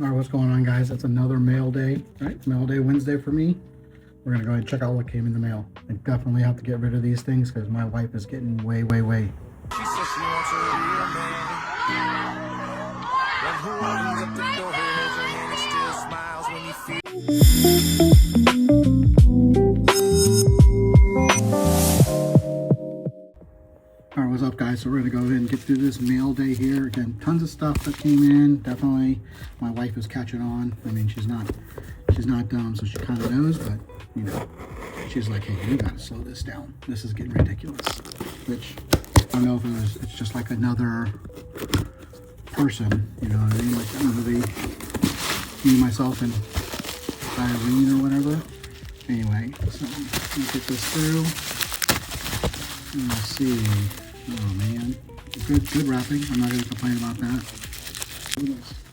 All right, what's going on, guys? It's another mail day, right? Mail day Wednesday for me. We're gonna go ahead and check out what came in the mail. I definitely have to get rid of these things because my wife is getting way. She says she wants a real man. One who opens up the door, holds her hand and still smiles when you feel. All right, what's up, guys? So we're gonna go ahead and get through this mail day here. Again, tons of stuff that came in. Definitely, my wife is catching on. I mean, she's not dumb, so she kind of knows, but you know, she's like, hey, you gotta slow this down. This is getting ridiculous. Which I don't know if it's just like another person, you know what I mean? Like me, myself, and Irene or whatever. Anyway, so let's get this through. Let's see. Oh man, good wrapping. I'm not gonna complain about that.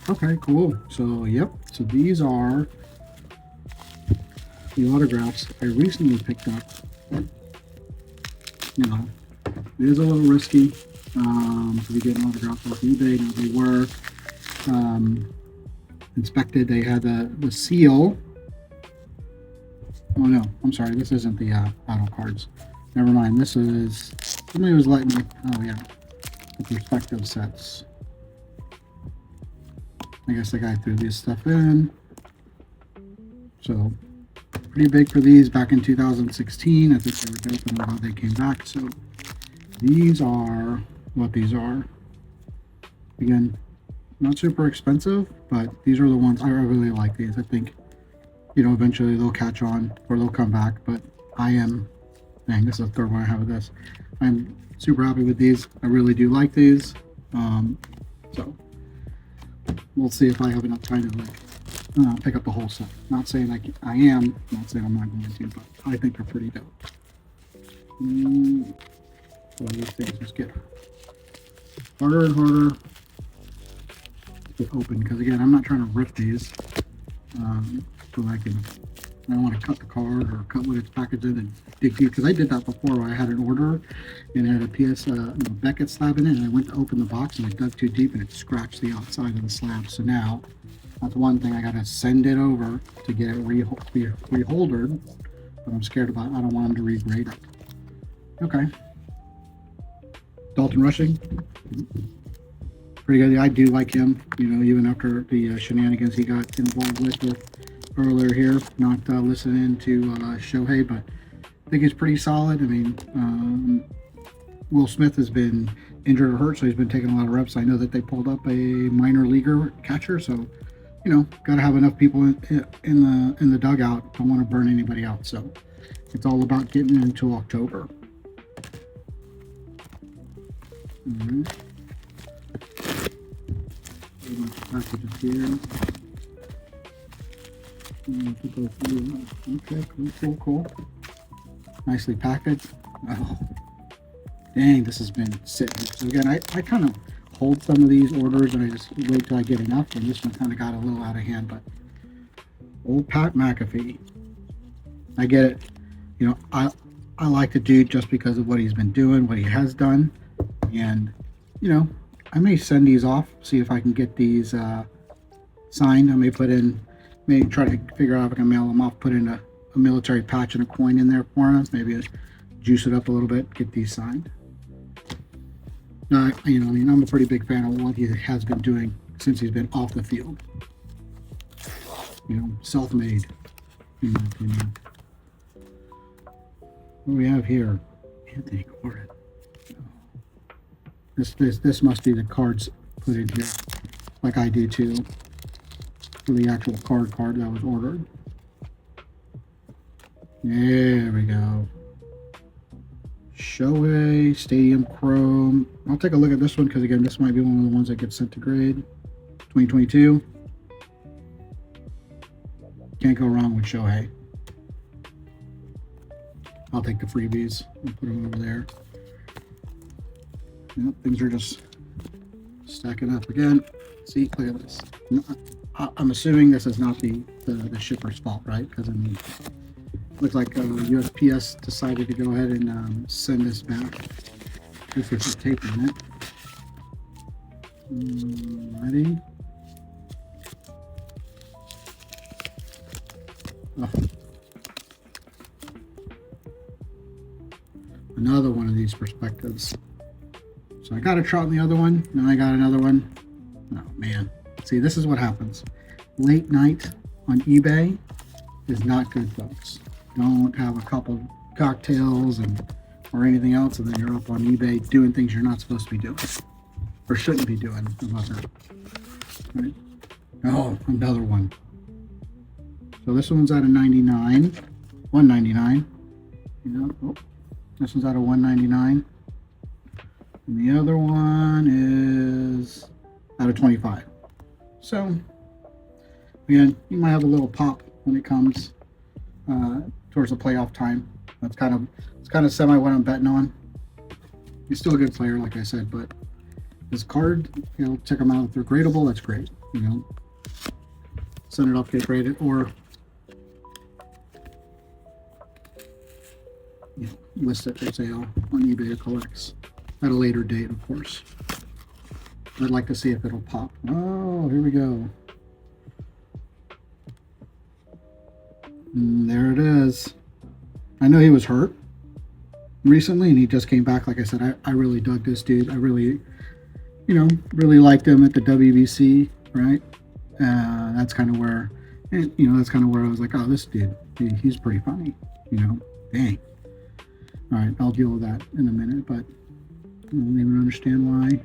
Okay, cool. So yep. So these are the autographs I recently picked up. You know, it is a little risky to be getting autographs off eBay. Now they were inspected. They had the seal. Oh no, I'm sorry. This isn't the auto cards. Never mind. This is somebody was letting me. Oh yeah, the perspective sets. I guess the guy threw this stuff in. So pretty big for these back in 2016. I think they were dope and how they came back. So these are what these are. Again, not super expensive, but these are the ones I really like. These, I think, you know, eventually they'll catch on or they'll come back. But I am. Dang, this is the third one I have of this. I'm super happy with these. I really do like these. So we'll see if I have enough time to like pick up the whole set. Not saying I am. Not saying I'm not going to, but I think they're pretty dope. So these things just get harder and harder to get open because again, I'm not trying to rip these. So I don't want to cut the card or cut what it's packaged in and dig deep because I did that before where I had an order and it had a Beckett slab in it and I went to open the box and I dug too deep and it scratched the outside of the slab. So now that's one thing I got to send it over to get it reholdered, but I'm scared about. I don't want them to regrade it. Okay. Dalton Rushing, pretty good. I do like him. You know, even after the shenanigans he got involved with earlier here, not listening to Shohei, but I think he's pretty solid. I mean, Will Smith has been injured or hurt, so he's been taking a lot of reps. I know that they pulled up a minor leaguer catcher, so you know, got to have enough people in the dugout. Don't want to burn anybody out, so it's all about getting into October. All right. Packages here. Okay, cool. Nicely packaged. Oh, dang, this has been sitting. So again, I kind of hold some of these orders and I just wait till I get enough, and this one kind of got a little out of hand, but old PatMcAfee, I get it. You know, I like the dude just because of what he's been doing, what he has done, and you know, I may send these off, see if I can get these signed. I may try to figure out if I can mail them off, put in a military patch and a coin in there for him, maybe juice it up a little bit, get these signed. You know, I mean, I'm a pretty big fan of what he has been doing since he's been off the field. You know, self-made, in my opinion. What do we have here? Anthony Gordon. This must be the cards put in here, like I do too, for the actual card that was ordered. There we go. Shohei Stadium Chrome. I'll take a look at this one because again, this might be one of the ones that gets sent to grade. 2022. Can't go wrong with Shohei. I'll take the freebies and put them over there. Yep, things are just stacking up again. See, look at this. I'm assuming this is not the shipper's fault, right? Because I mean, looks like USPS decided to go ahead and send this back. This is the tape on it. Ready? Oh. Another one of these perspectives. So I got a Trout in the other one, then I got another one. Oh man. See, this is what happens. Late night on eBay is not good, folks. Don't have a couple cocktails or anything else, and then you're up on eBay doing things you're not supposed to be doing. Or shouldn't be doing. How about that? Right. Oh, another one. So this one's out of 99. 199. You know, oh, this one's out of 199. And the other one is out of 25. So, again, you might have a little pop when it comes towards the playoff time. It's kind of semi what I'm betting on. He's still a good player, like I said, but his card, you know, check them out. If they're gradable, that's great. You know, send it up, get graded, or you know, list it for sale on eBay or collects at a later date, of course. I'd like to see if it'll pop. Oh, here we go. And there it is. I know he was hurt recently, and he just came back. Like I said, I really dug this dude. I really, you know, really liked him at the WBC, right? That's kind of where, and, you know, that's kind of where I was like, oh, this dude, he's pretty funny, you know. Dang. All right, I'll deal with that in a minute, but I don't even understand why.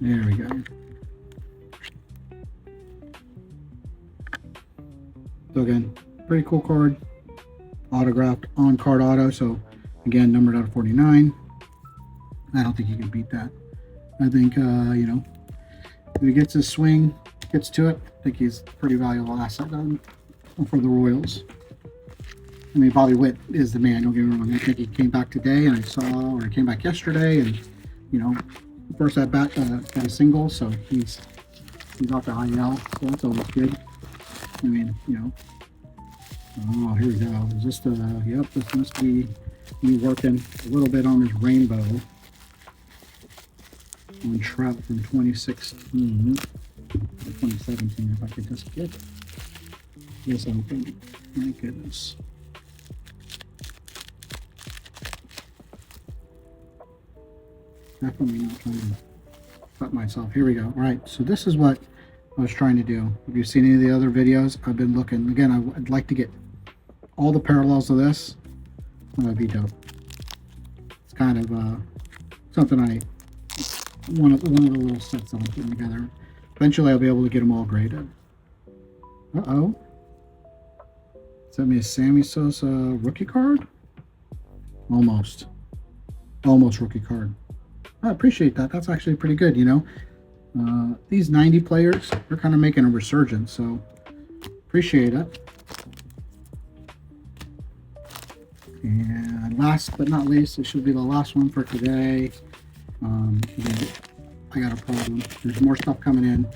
There we go. So again, pretty cool card. Autographed on card auto. So again, numbered out of 49. I don't think you can beat that. I think, you know, if he gets his swing, gets to it, I think he's a pretty valuable asset for the Royals. I mean, Bobby Witt is the man, don't get me wrong. I think he came back today, and I saw, or he came back yesterday, and, you know, first at bat, got a single, so he's off the IL, so that's always good. I mean, you know. Oh, here we go. Is this the, yep, this must be me working a little bit on this rainbow on Trout from 2016, or 2017, if I could just get this open. My goodness. Definitely not trying to cut myself. Here we go. All right, so this is what I was trying to do. If you've seen any of the other videos, I've been looking. Again, I'd like to get all the parallels of this. That would be dope. It's kind of something one of the little sets I'm putting together. Eventually, I'll be able to get them all graded. Uh-oh. Sent me a Sammy Sosa rookie card? Almost rookie card. I appreciate that. That's actually pretty good, you know. These 90 players, they're kind of making a resurgence, so appreciate it. And last but not least, this should be the last one for today. I got a problem. There's more stuff coming in.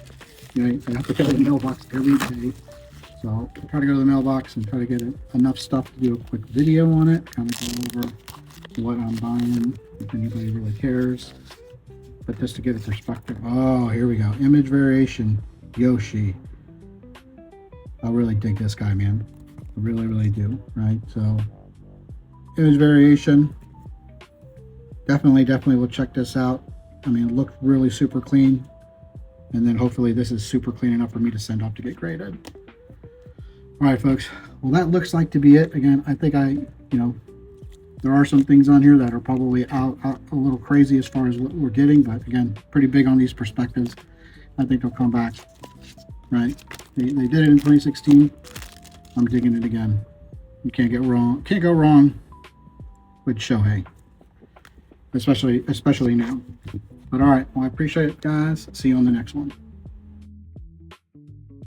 You know, I have to go to the mailbox every day. So I'll try to go to the mailbox and try to get enough stuff to do a quick video on it, kind of go over what I'm buying, if anybody really cares. But just to get a perspective. Oh, here we go. Image variation, Yoshi. I really dig this guy, man. I really, really do, right? So, image variation. Definitely will check this out. I mean, it looked really super clean. And then hopefully this is super clean enough for me to send off to get graded. All right, folks. Well, that looks like to be it. Again, I think you know, there are some things on here that are probably out a little crazy as far as what we're getting, but again, pretty big on these perspectives. I think they'll come back, right? They did it in 2016. I'm digging it again. You can't go wrong with Shohei, especially now. But all right, well, I appreciate it, guys. See you on the next one.